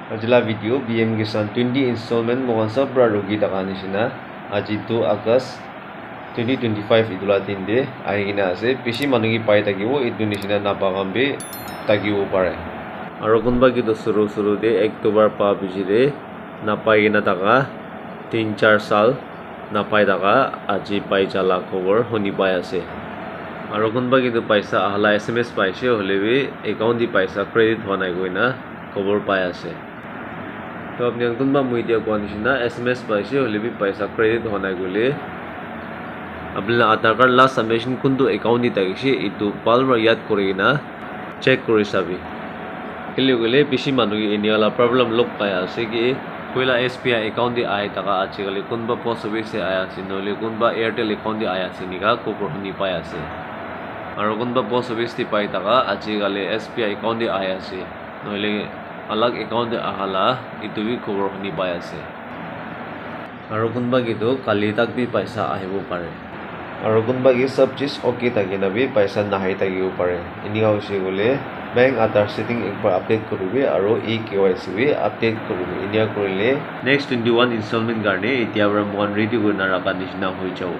Ajila video BM Kisan 20 installment mohan sab pra rogi taka nishina aji 2 August 2025 idula tinde ahina ase bishi manugi pai takibo idu nishina napagambe takibo pare aro kunba ki to suru de October pa bijire napai na taka 3-4 sal napai taka aji pai chala khobor honi pai ase aro kunba ki to paisa ahla SMS paise holebi account di paisa credit honai goina khobor pai ase तो अपने कुनबा मुइदिया कोनिशिना SMS पाइसे होलेबि पैसा credit होनाय गले आपला Aadhaar card ला submission Kundu account नि तागिसे इतु parlour याद करिना check करि साबि केले गले बिसि मानुगि एनियाला प्रॉब्लम लोक पाया से कि कोइला SBI अकाउंट दि आय ताका आछि गले कुनबा पोस्ट ऑफिस से आया से नले कुनबा एयरटेल अकाउंट दि आया से निगा कोपर हनि पाया से आरो कुनबा पोस्ट ऑफिस दि पाइ ताका आछि गले SBI अकाउंट दि आया से नले अलग अकाउंट आहाला इतु भी खबर हनि पाय আছে আৰু কোনবা কিটো কালি তাক বি পইচা আহিব পাৰে আৰু কোনবা কি সব চিজ ওকে থাকে না বি পইচা নাহি থাকিব পাৰে ইনিয়া হৈছে গলে বেংক আধাৰ সেটিং একবাৰ আপডেট কৰিবি আৰু এই KYC বি আপডেট কৰিবি ইনিয়া কৰিলে নেক্সট 21 ইনস্টলমেন্ট কাৰণে এতিয়া আমৰা মন ৰেডি কৰি না ৰাখা নিচিনা হৈ যাও